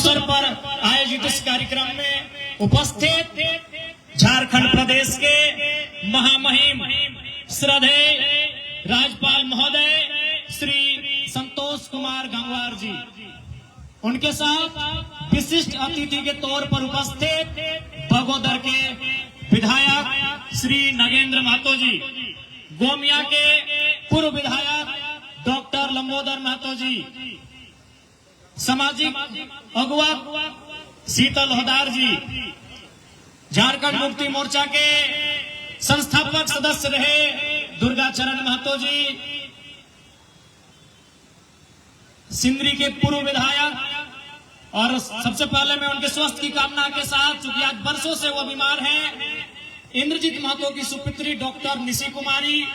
अवसर पर आयोजित इस कार्यक्रम में उपस्थित झारखंड प्रदेश के महामहिम श्रद्धेय राज्यपाल महोदय श्री संतोष कुमार गंगवार जी, उनके साथ विशिष्ट अतिथि के तौर पर उपस्थित बगोदर के विधायक श्री नगेंद्र महतो जी, गोमिया के पूर्व विधायक डॉक्टर लंबोदर महतो जी, सामाजिक अगुवा शीतल होदार जी, झारखंड मुक्ति मोर्चा के संस्थापक सदस्य रहे दुर्गा चरण महतो जी, सिंदरी के पूर्व विधायक, और सबसे पहले मैं उनके स्वास्थ्य की कामना के साथ, चूंकि आज वर्षों से वो बीमार हैं, इंद्रजीत महतो की सुपुत्री डॉक्टर निशी कुमारी,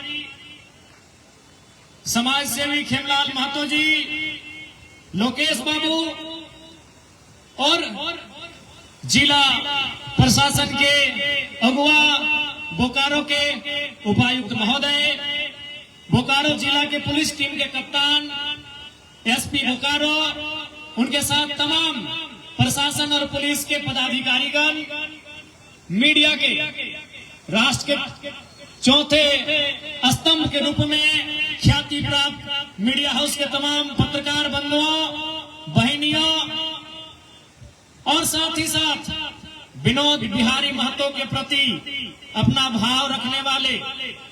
समाज सेवी खेमलाल महतो जी, लोकेश बाबू और जिला प्रशासन के अगुवा बोकारो के उपायुक्त महोदय, बोकारो जिला के पुलिस टीम के कप्तान एसपी बोकारो, उनके साथ तमाम प्रशासन और पुलिस के पदाधिकारीगण, मीडिया के राष्ट्र के चौथे स्तंभ के रूप में ख्याति प्राप्त मीडिया हाउस के तमाम पत्रकार बंधुओं, बहनियों, और साथ ही साथ विनोद बिहारी महतो के प्रति अपना भाव रखने वाले,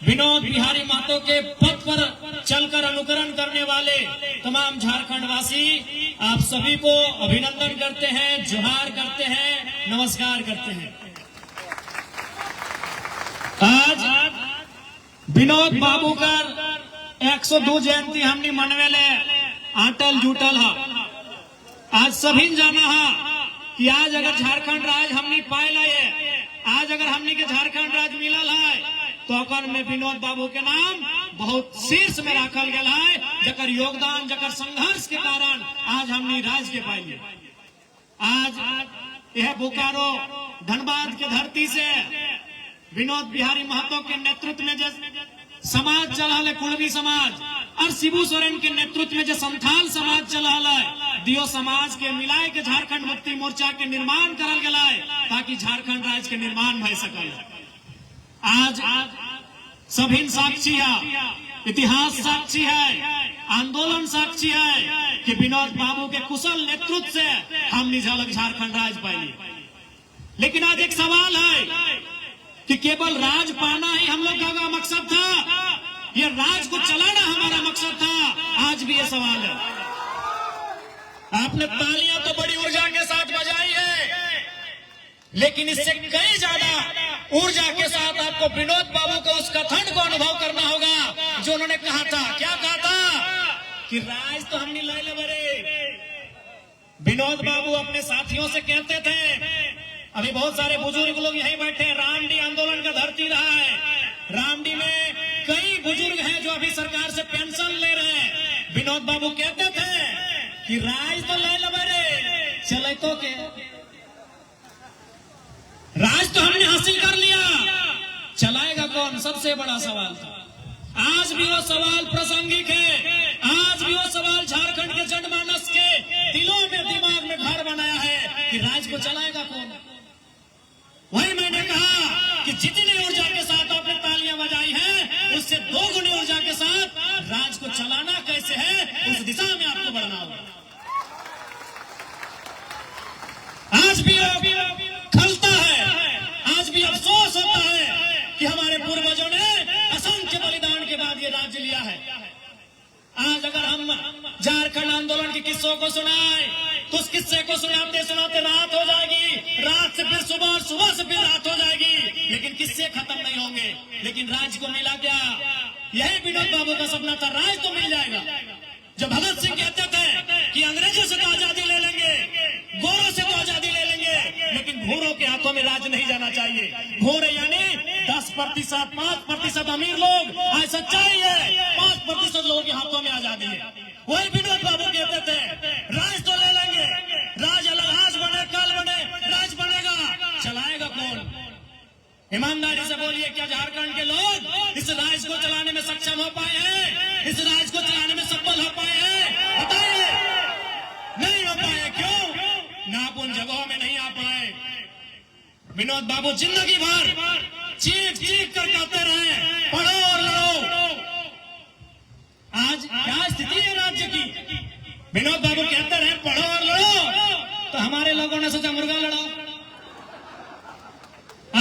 विनोद बिहारी महतो के पथ पर चलकर अनुकरण करने वाले तमाम झारखंड वासी, आप सभी को अभिनंदन करते हैं, जोहार करते हैं, नमस्कार करते हैं। आज विनोद बाबू कर 102 जयंती हमने मनवेले आटल जुटल है। आज सभी जाना है कि आज अगर झारखंड राज्य हमने पायल है, आज अगर हमने के झारखंड राज्य मिलल है, तो अकर में विनोद बाबू के नाम बहुत शीर्ष में रखल गया है, जकर योगदान, जकर संघर्ष के कारण आज हमने राज्य के पाइल। आज यह बोकारो धनबाद के धरती से विनोद बिहारी महतो के नेतृत्व में जो समाज चला है, कुड़वी समाज, और शिबू सोरेन के नेतृत्व में जो संथाल समाज चला है, दियो समाज के मिलाए के झारखंड मुक्ति मोर्चा के निर्माण करल गया है, ताकि झारखंड राज्य के निर्माण भय सकल। आज सभी साक्षी है, इतिहास साक्षी है, आंदोलन साक्षी है कि विनोद बाबू के कुशल नेतृत्व से हमने झलक झारखंड राज्य पाई। लेकिन आज एक सवाल है कि केवल राज पाना ही हम लोग का मकसद था, ये राज को चलाना हमारा मकसद था? आज भी ये सवाल है। आपने तालियां तो बड़ी ऊर्जा के साथ बजाई है, लेकिन इससे कई ज्यादा ऊर्जा के साथ आपको विनोद बाबू को उस कथन को अनुभव करना होगा जो उन्होंने कहा था। क्या कहा था? कि राज तो हमने ले ले बरे। विनोद बाबू अपने साथियों से कहते थे, अभी बहुत सारे बुजुर्ग लोग यहीं बैठे हैं, रामडी आंदोलन का धरती रहा है, रामडी में कई बुजुर्ग हैं जो अभी सरकार से पेंशन ले रहे हैं। विनोद बाबू कहते थे कि राज तो ले लो बरे, चले तो के राज तो हमने हासिल कर लिया, चलाएगा कौन? सबसे बड़ा सवाल था। आज भी वो सवाल प्रासंगिक है, आज भी वो सवाल झारखंड के जनमानस के दिलों में, दिमाग में घर बनाया है कि राज को चलाएगा कौन। वही मैंने कहा कि जितनी ऊर्जा के साथ आपने तालियां बजाई हैं, उससे 2 गुनी ऊर्जा के साथ राज को चलाना कैसे है, उस दिशा में आपको बढ़ना होगा। आज भी खलता है, आज भी अफसोस होता है कि हमारे पूर्वजों ने असंख्य बलिदान के बाद ये राज्य लिया है। आज अगर हम झारखंड आंदोलन के किस्सों को सुनाए, तो उस किस्से को सुनाते सुनाते रात हो जाएगी, रात से फिर सुबह और सुबह से फिर रात हो जाएगी, लेकिन किस्से खत्म नहीं होंगे। लेकिन राज को मिला क्या? यही विनोद बाबू का सपना था, राज तो मिल जाएगा। जब भगत सिंह कहते थे कि अंग्रेजों से तो आजादी ले लेंगे, गोरों से तो आजादी ले लेंगे, लेकिन घोरों के हाथों में राज नहीं जाना चाहिए। घोरे यानी 10%, 5% अमीर लोग, आज सच्चाई है 5% लोगों के हाथों में आजादी है। वही विनोद बाबू कहते थे, राज तो ले लेंगे, राज अलग आज बने कल बने, राज बनेगा, चलाएगा कौन? ईमानदारी से बोलिए, क्या झारखंड के लोग इस राज्य को चलाने में सक्षम हो पाए हैं? इस राज्य को चलाने में सफल हो पाए हैं? बताइए। नहीं हो पाए। क्यों विनोद बाबू जिंदगी भर चीख चीख कर कहते रहे पढ़ो और लड़ो। आज क्या स्थिति है राज्य की? विनोद बाबू कहते रहे पढ़ो और लड़ो, तो हमारे लोगों ने सोचा मुर्गा लड़ाओ।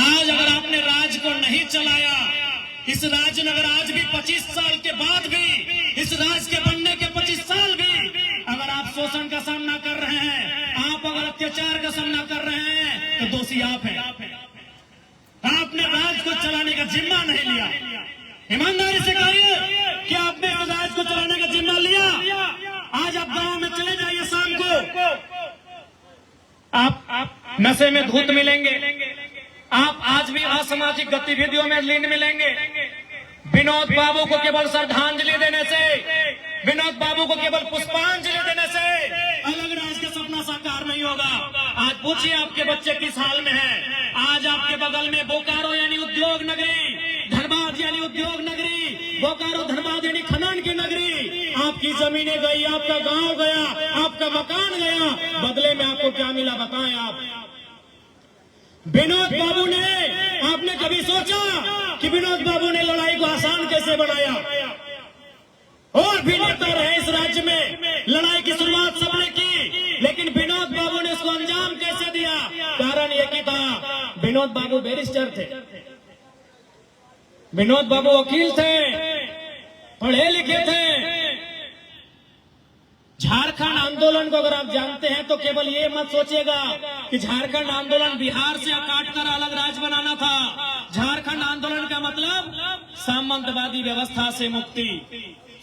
आज अगर आपने राज को नहीं चलाया, इस राज्य में अगर आज भी 25 साल के बाद भी, इस राज्य के बनने के 25 साल भी अगर आप शोषण का सामना कर रहे हैं, आप अगर अत्याचार का सामना कर रहे हैं, तो दोषी आप हैं। आपने राज्य को चलाने का जिम्मा नहीं लिया। ईमानदारी से कहिए कि आपने राज्य को चलाने का जिम्मा लिया। आज आप गांव में चले जाइए, शाम को आप नशे में धूत मिलेंगे, आप आज भी असामाजिक गतिविधियों में लीन मिलेंगे। विनोद बाबू को केवल श्रद्धांजलि देने से, विनोद बाबू को केवल पुष्पांजलि देने से अलग राज्य का सपना साकार नहीं होगा। आज पूछिए आपके बच्चे किस हाल में हैं। आज आपके बगल में बोकारो यानी उद्योग नगरी, धनबाद यानी उद्योग नगरी, बोकारो धनबाद यानी खनन की नगरी, आपकी जमीनें गई, आपका गांव गया, आपका मकान गया, बदले में आपको क्या मिला बताएं आप? विनोद बाबू ने, आपने कभी सोचा कि विनोद बाबू ने लड़ाई को आसान कैसे बनाया? और भी नेता रहे इस राज्य में, लड़ाई की शुरुआत सबने की, लेकिन विनोद बाबू ने इसको अंजाम कैसे दिया? कारण ये कि था विनोद बाबू बैरिस्टर थे, विनोद बाबू वकील थे, पढ़े लिखे थे। झारखंड आंदोलन को अगर आप जानते हैं तो केवल ये मत सोचिएगा कि झारखंड आंदोलन बिहार से काटकर अलग राज्य बनाना था। झारखंड आंदोलन का मतलब सामंतवादी व्यवस्था से मुक्ति,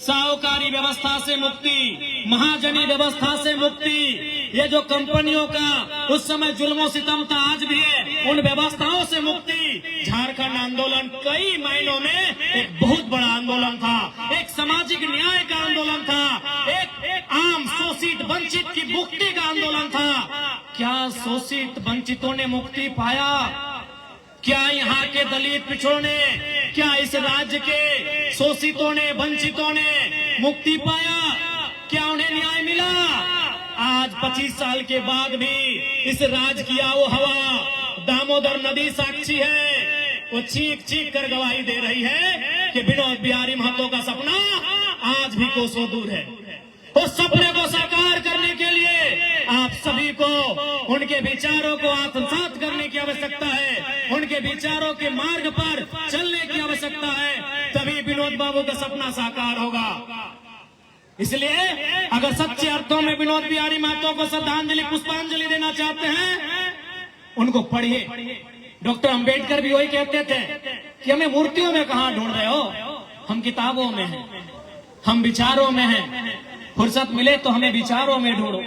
साहूकारी व्यवस्था से मुक्ति, महाजनी व्यवस्था से मुक्ति, ये जो कंपनियों का उस समय जुल्मों सितम था आज भी है, उन व्यवस्थाओं से मुक्ति। झारखंड आंदोलन कई मायनों में एक बहुत बड़ा आंदोलन था, एक सामाजिक न्याय का आंदोलन था, एक आम शोषित वंचित की मुक्ति का आंदोलन था। क्या शोषित वंचितों ने मुक्ति पाया? क्या यहाँ के दलित पिछड़ों ने, क्या इस राज्य के शोषितों ने, वंचितों ने मुक्ति पाया? क्या उन्हें न्याय मिला? आज 25 साल के बाद भी इस राज्य की आओ हवा, दामोदर नदी साक्षी है, वो चीख चीख कर गवाही दे रही है कि विनोद बिहारी महतो का सपना आज भी कोसों दूर है। उस सपने को साकार करने के लिए आप सभी को उनके विचारों को आत्मसात करने की आवश्यकता है, उनके विचारों के मार्ग पर चलने की आवश्यकता है, तभी विनोद बाबू का सपना साकार होगा। इसलिए अगर सच्चे अर्थों में विनोद बिहारी महतो को श्रद्धांजलि, पुष्पांजलि देना चाहते हैं, उनको पढ़िए। डॉक्टर अंबेडकर भी वही कहते थे कि हमें मूर्तियों में कहाँ ढूंढ रहे हो, हम किताबों में हैं, हम विचारों में हैं। फुर्सत मिले तो हमें विचारों में ढूंढो,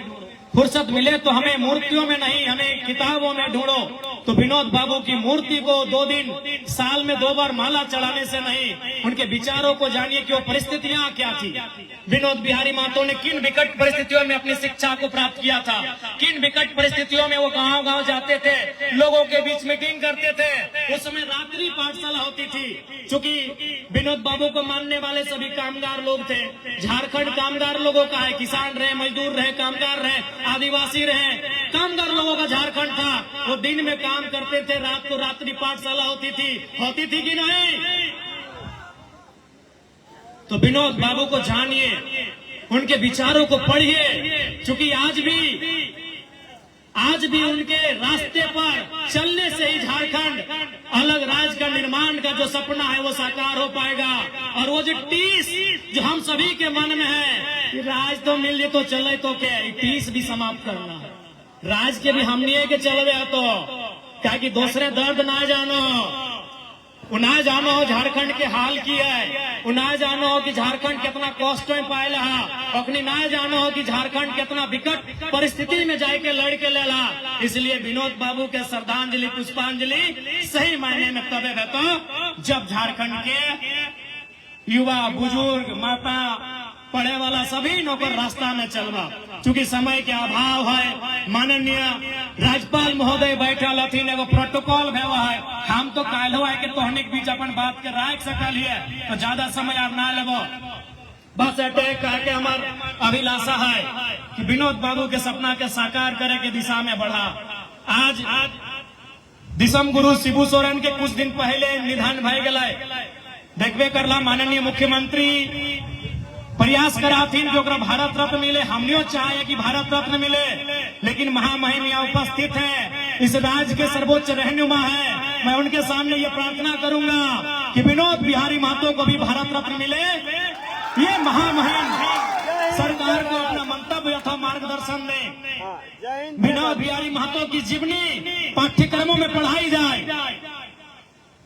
फुर्सत मिले तो हमें मूर्तियों में नहीं, हमें किताबों में ढूंढो। तो विनोद बाबू की मूर्ति को 2 दिन साल में 2 बार माला चढ़ाने से नहीं, उनके विचारों को जानिए कि वो परिस्थितियां क्या थी। विनोद बिहारी महतो ने किन विकट परिस्थितियों में अपनी शिक्षा को प्राप्त किया था, किन विकट परिस्थितियों में वो गांव गांव जाते थे, लोगों के बीच मीटिंग करते थे। उस समय रात्रि पाठशाला होती थी, क्योंकि विनोद बाबू को मानने वाले सभी कामगार लोग थे। झारखंड कामगार लोगों का है, किसान रहे, मजदूर रहे, कामगार रहे, आदिवासी रहे, कामगार लोगों का झारखंड था। वो दिन में काम करते थे, रात को रात्रि पाठशाला होती थी कि नहीं? तो विनोद बाबू को जानिए, उनके विचारों को पढ़िए, क्योंकि आज भी उनके रास्ते पर चलने से ही झारखंड अलग राज्य का निर्माण का जो सपना है वो साकार हो पाएगा। और वो जो टीस जो हम सभी के मन में है, राज तो मिल जाए तो चले तो क्या, टीस भी समाप्त करना है। राज के भी हमनी के चल गया तो क्या कि दूसरे दर्द ना जानो, उना जानो झारखंड के हाल की है, उना जानो कि झारखंड कितना कष्ट में पाएला, अखनी ना जानो कि झारखंड कितना विकट परिस्थिति में जाके लड़ के लेला। इसलिए विनोद बाबू के श्रद्धांजलि, पुष्पांजलि सही मायने में तबे रहता जब झारखंड के युवा, बुजुर्ग, माता, पढ़े वाला सभी नौकर रास्ता में चलवा। चूंकि समय के अभाव है, माननीय राज्यपाल महोदय बैठल हथिन, एगो प्रोटोकॉल भेवा है, हम तो काल्हो है कि तोहनिक बीच अपन बात के राख सकल है, तो ज्यादा समय आप ना लेबो। बस अटैक करके हमार अभिलाषा है कि विनोद बाबू के सपना के साकार करे के दिशा में बढ़ा। आज दिसम गुरु शिबू सोरेन के कुछ दिन पहले निधन भय गए। देखबे करला माननीय मुख्यमंत्री प्रयास कराथीन कि ओकरा भारत रत्न मिले। हमनियो चाहे कि भारत रत्न मिले, लेकिन महामहिम यहाँ उपस्थित है, इस राज्य के सर्वोच्च रहनुमा है। मैं उनके सामने ये प्रार्थना करूंगा कि विनोद बिहारी महतो को भी भारत रत्न मिले। ये महामहिम सरकार को अपना मंतव्य अथवा मार्गदर्शन दें। विनोद बिहारी महतो की जीवनी पाठ्यक्रमों में पढ़ाई जाए।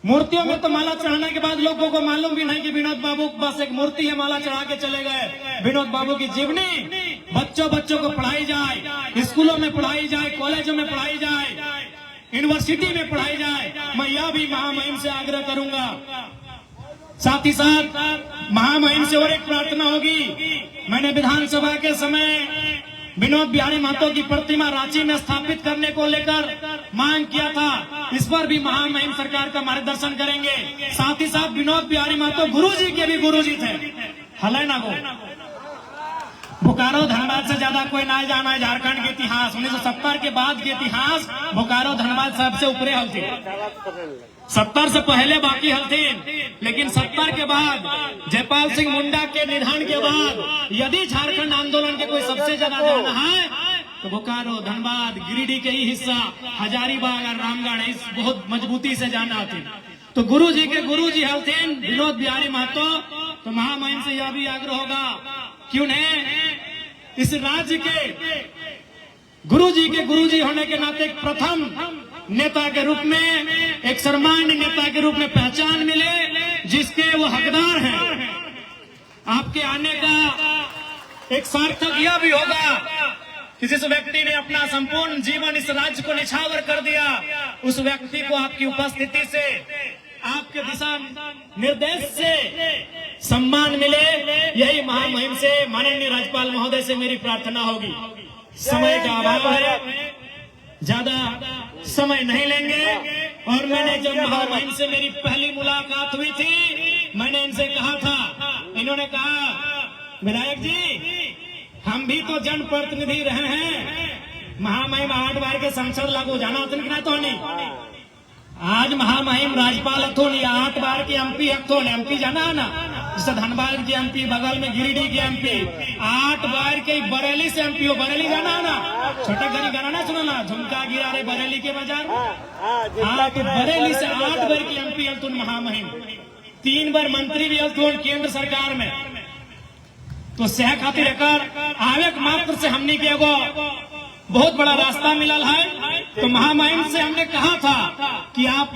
मूर्तियों में तो माला चढ़ाने के बाद लोगों को मालूम भी नहीं कि विनोद बाबू बस एक मूर्ति है, माला चढ़ा के चले गए। विनोद बाबू की जीवनी बच्चों को पढ़ाई जाए, स्कूलों में पढ़ाई जाए, कॉलेजों में पढ़ाई जाए, यूनिवर्सिटी में पढ़ाई जाए। मैं यह भी महामहिम से आग्रह करूंगा। साथ ही साथ महामहिम से और एक प्रार्थना होगी। मैंने विधानसभा के समय विनोद बिहारी महतो की प्रतिमा रांची में स्थापित करने को लेकर मांग किया था। इस पर भी महामहिम सरकार का मार्गदर्शन करेंगे। साथ ही साथ विनोद बिहारी महतो गुरुजी के भी गुरुजी थे। हले ना गो बोकारो धनबाद से ज्यादा कोई ना जाना है। झारखंड के इतिहास 1970 के बाद के इतिहास बोकारो धनबाद सबसे ऊपरे हलती। 70 से पहले बाकी हलथीन, लेकिन 70 के बाद जयपाल सिंह मुंडा के निधन के बाद यदि झारखंड आंदोलन के कोई सबसे ज्यादा जाना है तो बोकारो, धनबाद, गिरिडीह के ही हिस्सा हजारीबाग और रामगढ़ इस बहुत मजबूती से जाना थी। तो गुरु जी के गुरु जी हलथीन विनोद बिहारी महतो। तो महामहिम से यह भी आग्रह होगा कि उन्हें इस राज्य के गुरु जी होने के नाते प्रथम नेता के रूप में, एक सर्वमान्य नेता के रूप में पहचान मिले, जिसके वो हकदार हैं। आपके आने का एक सार्थक यह भी होगा कि जिस व्यक्ति ने अपना संपूर्ण जीवन इस राज्य को निछावर कर दिया, उस व्यक्ति को आपकी उपस्थिति से, आपके दिशा निर्देश से सम्मान मिले। यही महामहिम से, माननीय राज्यपाल महोदय से मेरी प्रार्थना होगी। समय का अभाव है, ज्यादा समय नहीं लेंगे। और मैंने जब महामहिम से मेरी पहली मुलाकात हुई थी, मैंने इनसे कहा था, इन्होंने कहा विधायक जी हम भी तो जनप्रतिनिधि रहे हैं। महामहिम 8 बार के संसद लागू जाना होता कि ना तो नहीं। आज महामहिम राज्यपाल अथोन या 8 बार के एमपी अथोन, एमपी जाना है ना, जैसे धनबाद के एमपी, बगल में गिरिडीह के एमपी, 8 बार के बरेली से एमपी हो। बरेली जाना है ना, छोटा गरी गाना ना सुना ना, झुमका गिरा रे बरेली के बाजार। हाँ, तो बरेली से 8 बार की एमपी अथोन महामहिम, 3 बार मंत्री भी अथोन केंद्र सरकार में। तो सह खातिर आवे मात्र से हमने के एगो बहुत बड़ा रास्ता मिलल है। तो महामहिम से हमने कहा था कि आप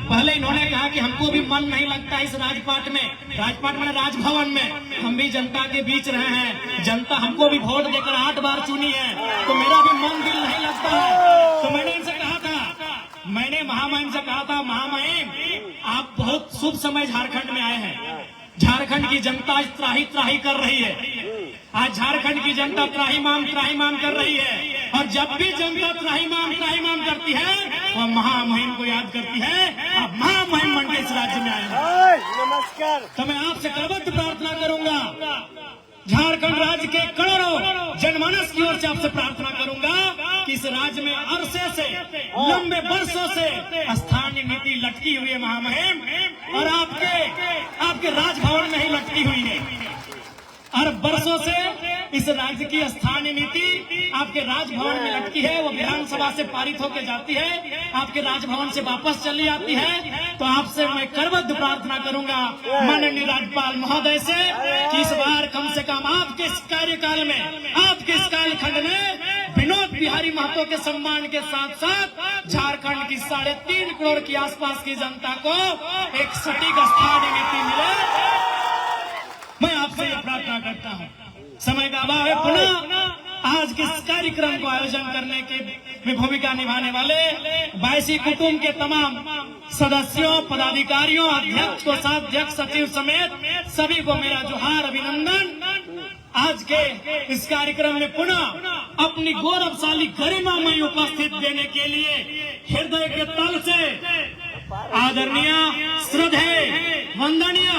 पहले इन्होंने कहा कि हमको भी मन नहीं लगता इस राजपाट में, राजपाट में राजभवन में, हम भी जनता के बीच रहे हैं, जनता हमको भी वोट देकर 8 बार चुनी है, तो मेरा भी मन दिल नहीं लगता है। तो मैंने इनसे कहा था, मैंने महामहिम से कहा था, महामहिम आप बहुत शुभ समय झारखंड में आए हैं। झारखंड की जनता आज त्राही त्राही कर रही है। आज झारखंड की जनता त्राहीमाम कर रही है। और जब भी जनता त्राहीमाम करती है, वह महामहिम को याद करती है। अब महामहिम बन के इस राज्य में आए हैं। नमस्कार। तो मैं आपसे करबद्ध प्रार्थना करूंगा, झारखंड राज्य के करोड़ों जनमानस की ओर से आपसे प्रार्थना करूंगा कि इस राज्य में अरसे से, लंबे वर्षों से स्थानीय नीति लटकी हुई है महामहिम, और आपके राजभवन में ही लटकी हुई है। और वर्षों से इस राज्य की स्थानीय नीति आपके राजभवन में लटकी है। वो विधानसभा से पारित होकर जाती है, आपके राजभवन से वापस चली आती है। तो आपसे मैं करबद्ध प्रार्थना करूंगा माननीय राज्यपाल महोदय से कि इस बार कम से कम आपके इस कार्यकाल में, आपके इस कालखंड में विनोद बिहारी महतो के सम्मान के साथ साथ झारखंड की 3.5 करोड़ की आसपास की जनता को एक सटीक स्थानीय नीति मिले। मैं आपसे ये प्रार्थना करता हूँ। समय का अभाव है। पुनः आज के इस कार्यक्रम को आयोजन करने के में भूमिका निभाने वाले बायसी कुटुंब के तमाम सदस्यों, पदाधिकारियों, अध्यक्ष, कोषाध्यक्ष, सचिव समेत सभी को मेरा जोहार, अभिनंदन। आज के इस कार्यक्रम में पुनः अपनी गौरवशाली गरिमामय उपस्थित देने के लिए हृदय के तल से आदरणीय, श्रद्धेय, वंदनीय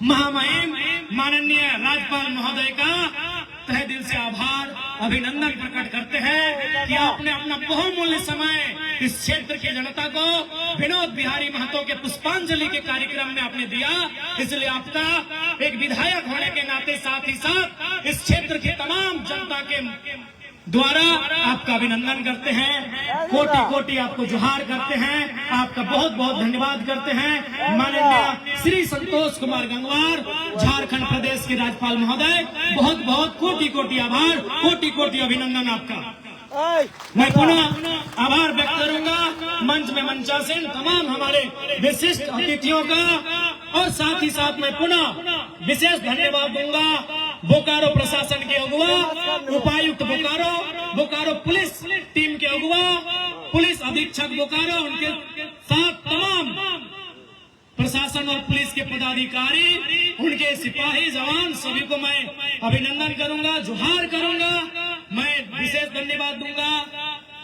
महामहिम माननीय राज्यपाल महोदय का तहे दिल से आभार अभिनंदन प्रकट करते हैं कि आपने अपना बहुमूल्य समय इस क्षेत्र की जनता को विनोद बिहारी महतो के पुष्पांजलि के कार्यक्रम में आपने दिया। इसलिए आपका एक विधायक होने के नाते साथ ही साथ इस क्षेत्र की तमाम जनता के द्वारा आपका अभिनंदन करते हैं, कोटि कोटि आपको जोहार करते हैं, आपका बहुत बहुत धन्यवाद करते हैं। माननीय श्री संतोष कुमार गंगवार, झारखंड प्रदेश के राज्यपाल महोदय, बहुत बहुत कोटि कोटि आभार, कोटि कोटि अभिनंदन आपका। मैं पुनः आभार व्यक्त करूंगा मंच में मंचासीन तमाम हमारे विशिष्ट अतिथियों का, और साथ ही साथ मैं पुनः विशेष धन्यवाद दूंगा बोकारो प्रशासन के अगुआ, उपायुक्त बोकारो, बोकारो पुलिस टीम के अगुआ, पुलिस अधीक्षक बोकारो, उनके साथ तमाम प्रशासन और पुलिस के पदाधिकारी, उनके सिपाही जवान सभी को मैं अभिनंदन करूंगा, जोहार करूंगा। मैं विशेष धन्यवाद दूंगा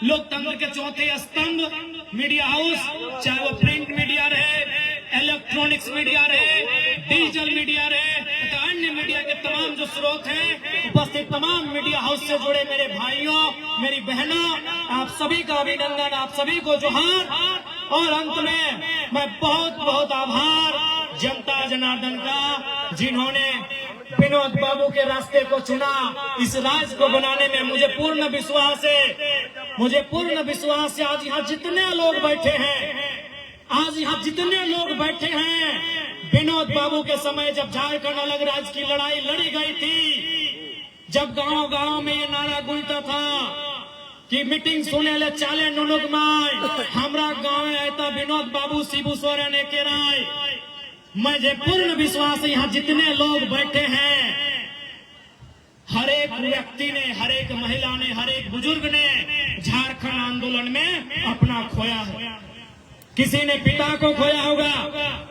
लोकतंत्र के चौथे स्तंभ मीडिया हाउस, चाहे वो प्रिंट मीडिया रहे, इलेक्ट्रॉनिक्स मीडिया रहे, डिजिटल मीडिया रहे, तो अन्य मीडिया के तमाम जो स्रोत हैं, उपस्थित तमाम मीडिया हाउस से जुड़े मेरे भाइयों, मेरी बहनों, आप सभी का अभिनंदन, आप सभी को जोहार। और अंत में मैं बहुत बहुत आभार जनता जनार्दन का, जिन्होंने विनोद बाबू के रास्ते को चुना। इस राज्य को बनाने में मुझे पूर्ण विश्वास है, मुझे पूर्ण विश्वास है। आज यहाँ जितने लोग बैठे हैं, आज यहाँ जितने लोग बैठे हैं, विनोद बाबू के समय जब झारखंड अलग राज्य की लड़ाई लड़ी गई थी, जब गांव गांव में ये नारा गूंजता था कि मीटिंग सुने ले चाले नुनुक माय, हमरा गाँव में आता विनोद बाबू शिबू सोरेन के राय। मुझे पूर्ण विश्वास है यहाँ जितने लोग बैठे हैं, हर एक व्यक्ति ने, हर एक महिला ने, हर एक बुजुर्ग ने झारखंड आंदोलन में अपना खोया है। किसी ने पिता को खोया होगा,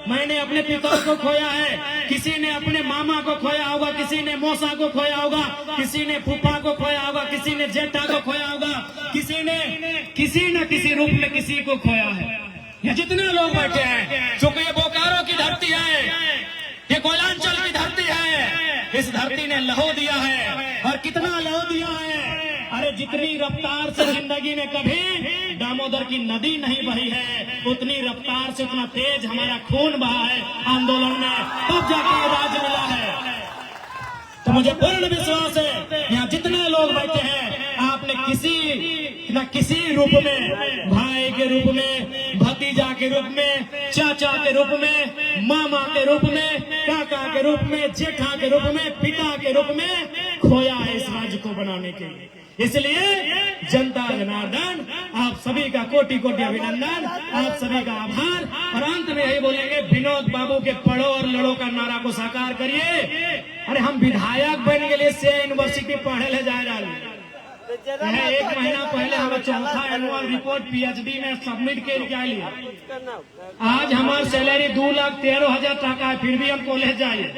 मैंने अपने पिता को खोया है, किसी ने अपने मामा को खोया होगा, किसी ने मौसा को खोया होगा, किसी ने फूफा को खोया होगा, किसी ने जेठा को खोया होगा, किसी ने किसी न किसी रूप में किसी को खोया है। ये जितने लोग बैठे हैं, चूंकि ये बोकारो की धरती है, ये कोयलांचल की धरती है, इस धरती ने लहू दिया है। और कितना लहू दिया है, अरे जितनी रफ्तार से जिंदगी में कभी दामोदर की नदी नहीं बही है, उतनी रफ्तार से उतना तेज हमारा खून बहा है आंदोलन में, तब जाके ये राज्य मिला है। तो मुझे पूर्ण विश्वास है यहाँ जितने लोग बैठे हैं, आपने किसी न किसी रूप में, भाई के रूप में, भतीजा के रूप में, चाचा के रूप में, मामा के रूप में, काका के रूप में, जेठा के रूप में, पिता के रूप में खोया है इस राज्य को बनाने के लिए। इसलिए जनता जनार्दन, आप सभी का कोटि कोटि अभिनंदन, आप सभी का आभार। और अंत में यही बोलेंगे, विनोद बाबू के पढ़ो और लड़ो का नारा को साकार करिए। अरे हम विधायक बन के लिए से यूनिवर्सिटी पढ़े ले जा रहा है। एक महीना पहले हमारा चौथा एनुअल रिपोर्ट पीएचडी में सबमिट के लिया। आज हमारी सैलरी 2,13,000 टका है, फिर भी हम कॉलेज जाए।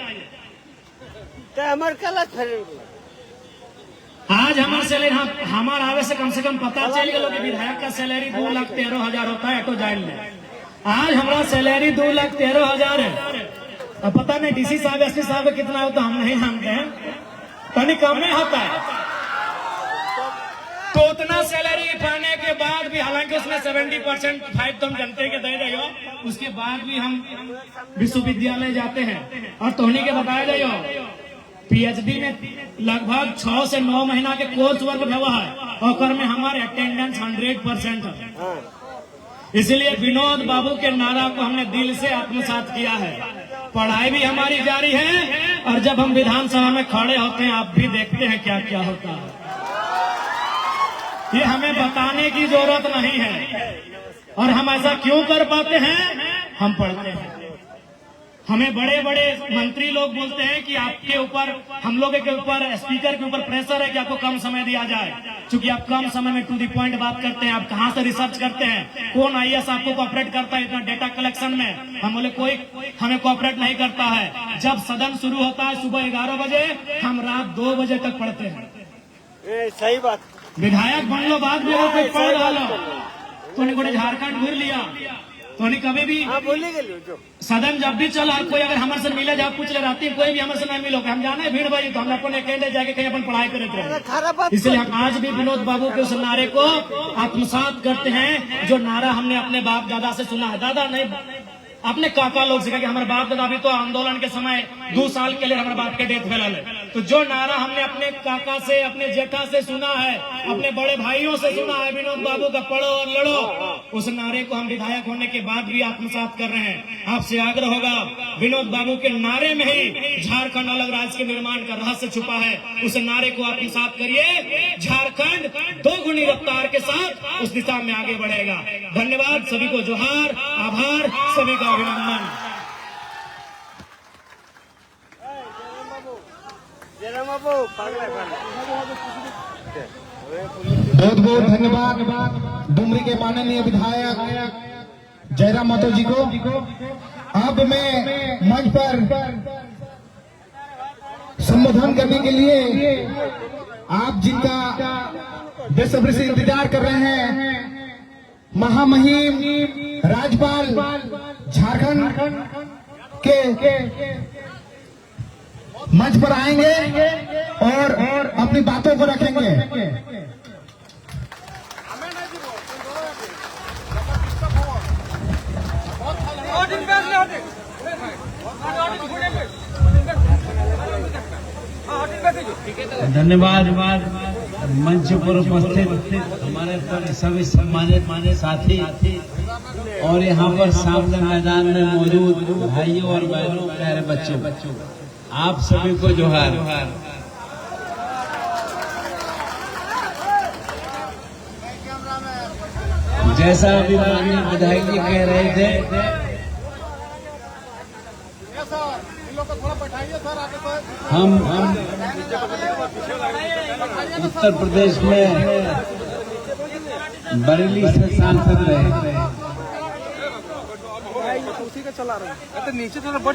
आज हमारा सैलरी, हमारा आवे से कम पता चल गया कि विधायक का सैलरी 2,13,000 होता है। तो जान ले, आज हमारा सैलरी 2,13,000 है। अब पता नहीं डीसी साहब एसपी साहब कितना होता हम नहीं जानते हैं, कहीं कम नहीं होता है। तो उतना सैलरी पाने के बाद भी, हालांकि उसमें 70% फाइव तुम जनते के दे रहे हो, उसके बाद भी हम विश्वविद्यालय जाते हैं और तोहनी के बताया जाए हो पीएचडी में लगभग 6 से 9 महीना के कोर्स वर्क हुआ है, और में हमारे अटेंडेंस 100% है। इसलिए विनोद बाबू के नारा को हमने दिल से आत्मसात किया है। पढ़ाई भी हमारी जारी है, और जब हम विधानसभा में खड़े होते हैं, आप भी देखते हैं क्या क्या होता है। ये हमें बताने की जरूरत नहीं है। और हम ऐसा क्यों कर पाते हैं? हम पढ़ते हैं। हमें बड़े बड़े मंत्री लोग बोलते हैं कि आपके ऊपर, हम लोगों के ऊपर, स्पीकर के ऊपर प्रेशर है कि आपको कम समय दिया जाए, क्योंकि आप कम समय में टू द पॉइंट बात करते हैं। आप कहाँ से रिसर्च करते हैं? कौन आईएएस आपको कोऑपरेट करता है इतना डेटा कलेक्शन में? हम बोले कोई हमें कोऑपरेट नहीं करता है। जब सदन शुरू होता है सुबह 11 बजे, हम रात 2 बजे तक पढ़ते हैं। सही बात। विधायक बन लो, बाद में कोई पढ़ डालो, तो झारखंड घूर लिया। तो कभी भी सदन जब भी चला, कोई अगर हमारे से मिले जाए पूछ ले रहती, कोई भी हमारे से नहीं मिलो, हम जाने भीड़ भाई तो हम अपन अकेले जाके कहीं अपन पढ़ाई करते रहे। इसलिए हम आज भी विनोद बाबू के उस नारे को आत्मसात करते हैं, जो नारा हमने अपने बाप दादा से सुना है। दादा नहीं, अपने काका लोग से, कि हमारे बाप दादा भी तो आंदोलन के समय 2 साल के लिए हमारे बाप के डेथ फैला है। तो जो नारा हमने अपने काका से, अपने जेठा से सुना है, अपने बड़े भाइयों से सुना है, विनोद बाबू का पढ़ो और लड़ो, उस नारे को हम विधायक होने के बाद भी आत्मसात कर रहे हैं। आपसे आग्रह होगा, विनोद बाबू के नारे में ही झारखंड अलग राज्य के निर्माण का रहस्य छुपा है। उस नारे को आत्मसात करिए, झारखंड 2 गुनी रफ्तार के साथ उस दिशा में आगे बढ़ेगा। धन्यवाद, सभी को जोहार, आभार, सभी का अभिनंदन। बहुत बहुत धन्यवाद डुमरी के माननीय विधायक जयराम महतो जी को। अब मैं मंच पर संबोधन करने के लिए आप जिनका बेसब्री से इंतजार कर रहे हैं, महामहिम राज्यपाल झारखंड के मंच पर आएंगे और अपनी बातों को रखेंगे। धन्यवाद मंच पर उपस्थित हमारे सभी सम्मानित साथी और यहाँ पर सामने मैदान में मौजूद भाइयों और बहनों, प्यारे बच्चों, आप सभी को जोहार। जैसा अभी माननीय विधायक जी कह रहे थे, हम उत्तर प्रदेश में बरेली से सांसद रहे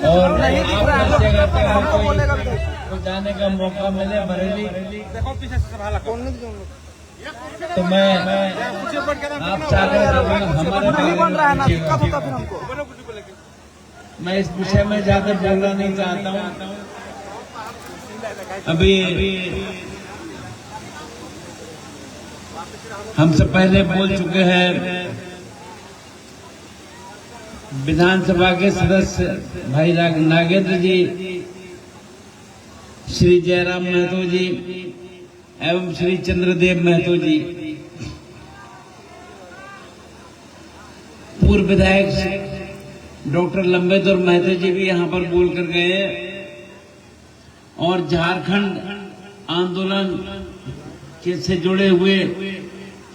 और हमको जाने का मौका मिले बरेली, तो मैं आप चाहे हमारे मैं इस विषय में ज्यादा बोलना नहीं चाहता हूँ। अभी हमसे पहले बोल चुके हैं विधानसभा के सदस्य भाई नागेंद्र जी, श्री जयराम महतो जी एवं श्री चंद्रदेव महतो जी। पूर्व विधायक डॉक्टर लंबेदर महतो जी भी यहाँ पर बोल कर गए और झारखंड आंदोलन के से जुड़े हुए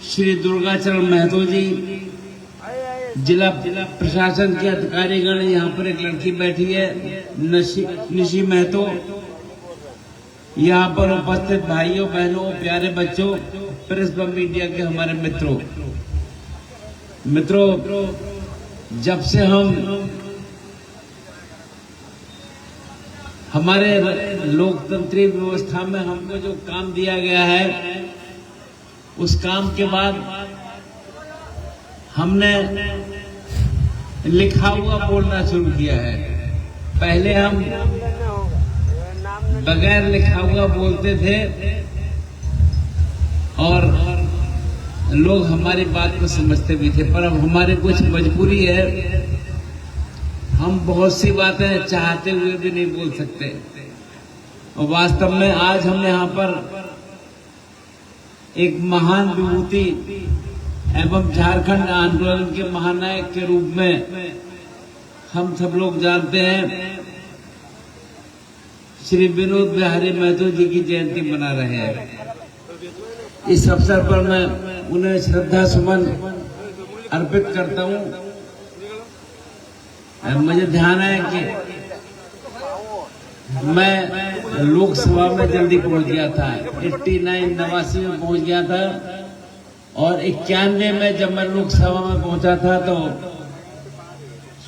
श्री दुर्गाचरण महतो जी, जिला प्रशासन के अधिकारीगण, यहाँ पर एक लड़की बैठी है निशी महतो, यहाँ पर उपस्थित भाइयों बहनों, प्यारे बच्चों, प्रेस व मीडिया के हमारे मित्रों, जब से हमारे लोकतंत्रीय व्यवस्था में हमको जो काम दिया गया है, उस काम के बाद हमने लिखा हुआ बोलना शुरू किया है। पहले हम बगैर लिखा हुआ बोलते थे और लोग हमारी बात को समझते भी थे, पर अब हमारे कुछ मजबूरी है, हम बहुत सी बातें चाहते हुए भी नहीं बोल सकते। और वास्तव में आज हम यहाँ पर एक महान विभूति एवं झारखंड आंदोलन के महानायक के रूप में हम सब लोग जानते हैं, श्री विनोद बिहारी महतो जी की जयंती मना रहे हैं। इस अवसर पर मैं उन्हें श्रद्धा सुमन अर्पित करता हूं। मुझे ध्यान है कि मैं लोकसभा में जल्दी पहुंच गया था, 89 में पहुंच गया था और 91 में जब मैं लोकसभा में पहुंचा था तो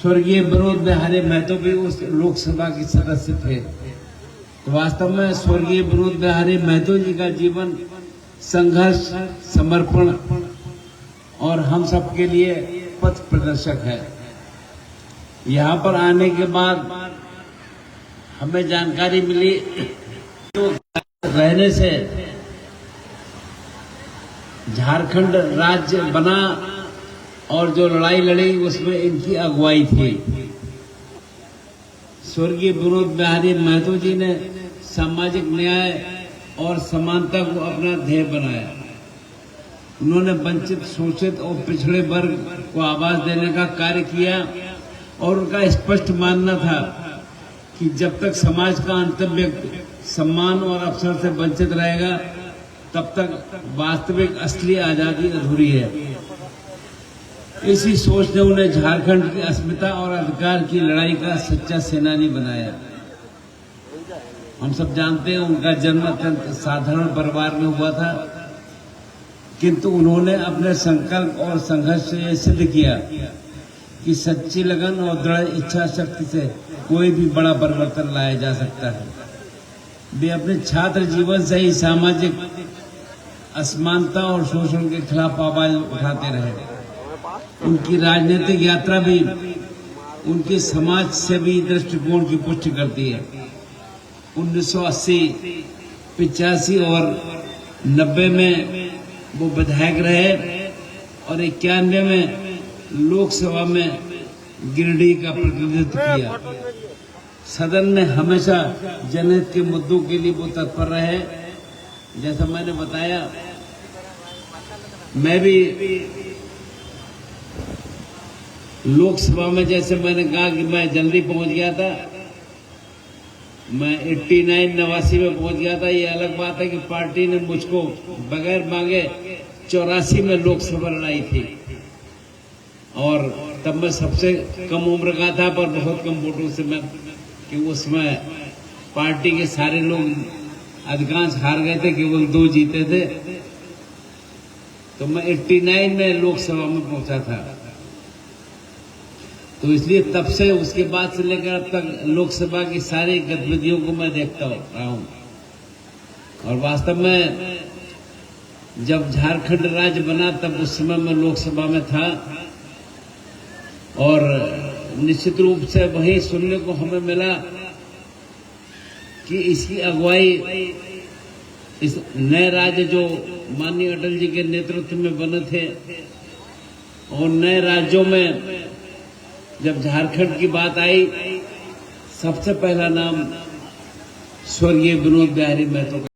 स्वर्गीय विनोद बिहारी महतो भी उस लोकसभा के सदस्य थे। तो वास्तव में स्वर्गीय विनोद बिहारी महतो जी का जीवन संघर्ष, समर्पण और हम सबके लिए पथ प्रदर्शक है। यहाँ पर आने के बाद हमें जानकारी मिली तो रहने से झारखंड राज्य बना और जो लड़ाई लड़ी उसमें इनकी अगुवाई थी। स्वर्गीय विनोद बिहारी महतो जी ने सामाजिक न्याय और समानता को अपना ध्येय बनाया। उन्होंने वंचित, शोषित और पिछड़े वर्ग को आवाज देने का कार्य किया और उनका स्पष्ट मानना था कि जब तक समाज का अंतिम व्यक्ति सम्मान और अवसर से वंचित रहेगा तब तक वास्तविक असली आजादी अधूरी है। इसी सोच ने उन्हें झारखंड की अस्मिता और अधिकार की लड़ाई का सच्चा सेनानी बनाया। हम सब जानते हैं उनका जन्म अत्यंत साधारण परिवार में हुआ था, किंतु उन्होंने अपने संकल्प और संघर्ष से यह सिद्ध किया कि सच्ची लगन और दृढ़ इच्छा शक्ति से कोई भी बड़ा परिवर्तन लाया जा सकता है। वे अपने छात्र जीवन से ही सामाजिक असमानता और शोषण के खिलाफ आवाज उठाते रहे। उनकी राजनीतिक यात्रा भी उनके समाज सेवी दृष्टिकोण की पुष्टि करती है। 1980, 85 और 90 में वो विधायक रहे और 91 में लोकसभा में गिरिडीह का प्रतिनिधित्व किया। सदन में हमेशा जनहित के मुद्दों के लिए वो तत्पर रहे। जैसा मैंने बताया, मैं भी लोकसभा में, जैसे मैंने कहा कि मैं जल्दी पहुंच गया था, मैं 89 में पहुंच गया था। ये अलग बात है कि पार्टी ने मुझको बगैर मांगे 84 में लोकसभा लड़ाई थी और तब मैं सबसे कम उम्र का था, पर बहुत कम वोटों से मैं, कि उसमें पार्टी के सारे लोग अधिकांश हार गए थे, केवल 2 जीते थे। तो मैं 89 में लोकसभा में पहुंचा था। तो इसलिए तब से, उसके बाद से लेकर अब तक लोकसभा की सारी गतिविधियों को मैं देखता रहा हूं। और वास्तव में जब झारखंड राज्य बना तब उस समय मैं लोकसभा में था और निश्चित रूप से वही सुनने को हमें मिला कि इसकी अगुवाई, इस नए राज्य जो माननीय अटल जी के नेतृत्व में बने थे, और नए राज्यों में जब झारखंड की बात आई, सबसे पहला नाम स्वर्गीय विनोद बिहारी महतो का